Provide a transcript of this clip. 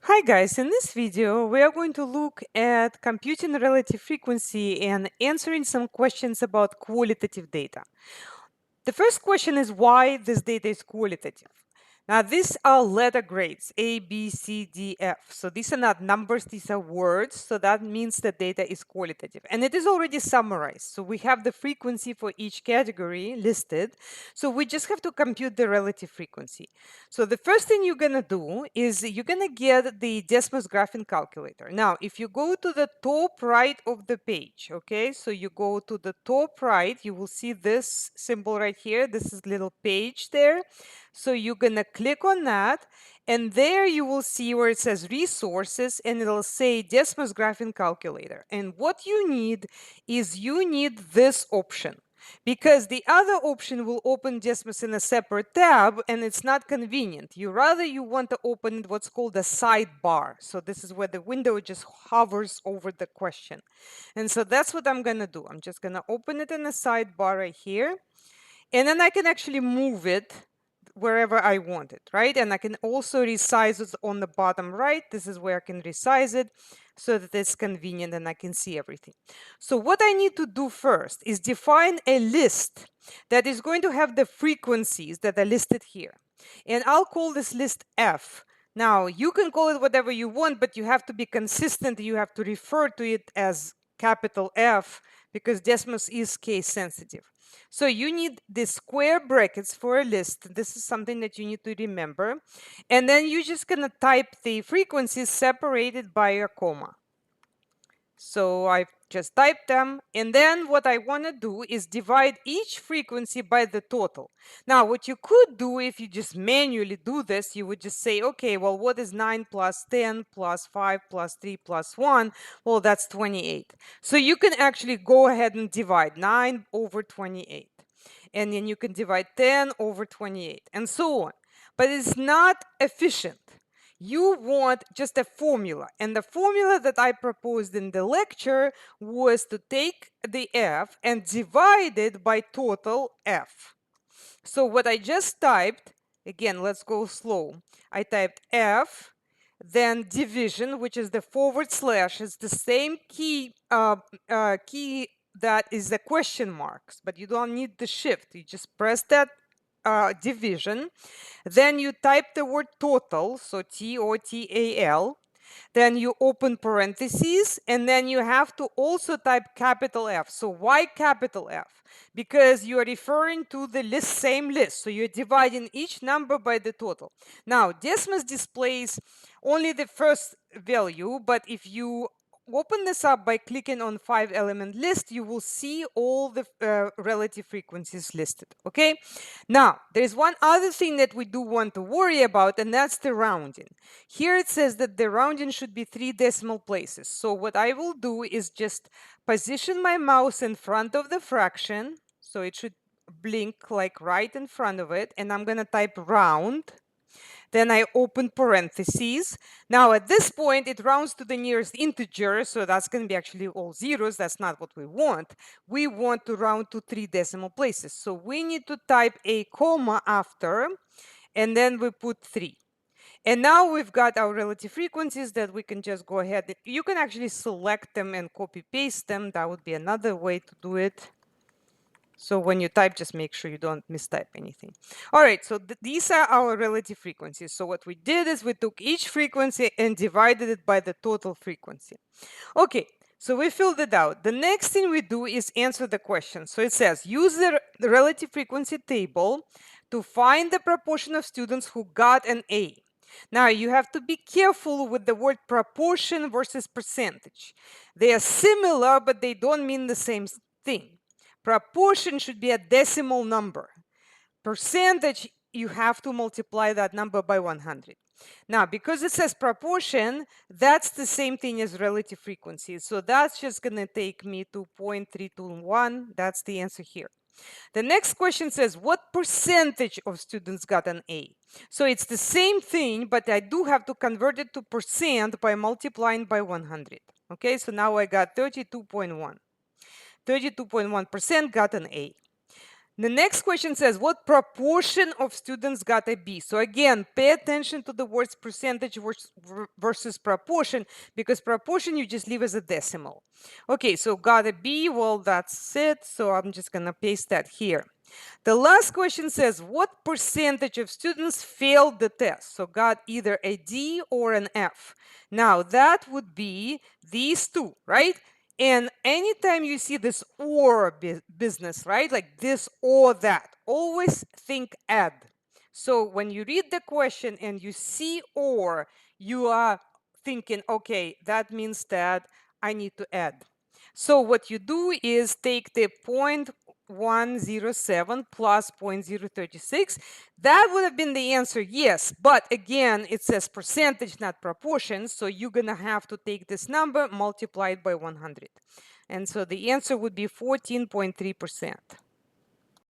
Hi guys, in this video we are going to look at computing relative frequency and answering some questions about qualitative data. The first question is why this data is qualitative. Now these are letter grades A, B, C, D, F. So these are not numbers, these are words. So that means the data is qualitative and it is already summarized. So we have the frequency for each category listed. So we just have to compute the relative frequency. So the first thing you're gonna do is you're gonna get the Desmos graphing calculator. Now, if you go to the top right of the page, okay, so you go to the top right, you will see this symbol right here. This is little page there. So you're gonna click on that, and there you will see where it says resources, and it'll say Desmos graphing calculator. And what you need is you need this option, because the other option will open Desmos in a separate tab and it's not convenient. You want to open it what's called a sidebar. So this is where the window just hovers over the question. And so that's what I'm going to do. I'm just going to open it in a sidebar right here. And then I can actually move it wherever I want it, right? And I can also resize it on the bottom right. This is where I can resize it so that it's convenient and I can see everything. So what I need to do first is define a list that is going to have the frequencies that are listed here. And I'll call this list F. Now, you can call it whatever you want, but you have to be consistent. You have to refer to it as capital F because Desmos is case sensitive. So you need the square brackets for a list. This is something that you need to remember. And then you're just going to type the frequencies separated by a comma. So I've just typed them. And then what I want to do is divide each frequency by the total. Now, what you could do if you just manually do this, you would just say, okay, well, what is 9 plus 10 plus 5 plus 3 plus 1? Well, that's 28. So you can actually go ahead and divide 9 over 28. And then you can divide 10 over 28 and so on. But it's not efficient. You want just a formula. And the formula that I proposed in the lecture was to take the F and divide it by total F. So what I just typed, again, let's go slow. I typed F, then division, which is the forward slash. It's the same key that is the question marks, but you don't need the shift. You just press that division. Then you type the word total, so Total. Then you open parentheses, and then you have to also type capital F. So why capital F? Because you are referring to the same list. So you're dividing each number by the total. Now, Desmos displays only the first value, but if you open this up by clicking on 5-element list, you will see all the relative frequencies listed. Okay. Now, there's one other thing that we do want to worry about, and that's the rounding. Here it says that the rounding should be 3 decimal places. So what I will do is just position my mouse in front of the fraction. So it should blink like right in front of it. And I'm going to type round. Then I open parentheses. Now at this point, it rounds to the nearest integer. So that's going to be actually all zeros. That's not what we want. We want to round to 3 decimal places. So we need to type a comma after, and then we put 3. And now we've got our relative frequencies that we can just go ahead. You can actually select them and copy paste them. That would be another way to do it. So when you type, just make sure you don't mistype anything. All right, so these are our relative frequencies. So what we did is we took each frequency and divided it by the total frequency. Okay, so we filled it out. The next thing we do is answer the question. So it says, use the relative frequency table to find the proportion of students who got an A. Now, you have to be careful with the word proportion versus percentage. They are similar, but they don't mean the same thing. Proportion should be a decimal number. Percentage, you have to multiply that number by 100. Now, because it says proportion, that's the same thing as relative frequency. So that's just going to take me to 0.321. That's the answer here. The next question says, what percentage of students got an A? So it's the same thing, but I do have to convert it to percent by multiplying by 100. Okay, so now I got 32.1. 32.1% got an A. The next question says, what proportion of students got a B? So again, pay attention to the words percentage versus proportion, because proportion you just leave as a decimal. Okay, so got a B, well, that's it. So I'm just gonna paste that here. The last question says, what percentage of students failed the test? So got either a D or an F. Now that would be these two, right? And anytime you see this or business, right? Like this or that, always think add. So when you read the question and you see or, you are thinking, okay, that means that I need to add. So what you do is take the 0.107 plus 0.036. That would have been the answer, yes. But again, it says percentage, not proportion. So you're going to have to take this number multiplied by 100. And so the answer would be 14.3%.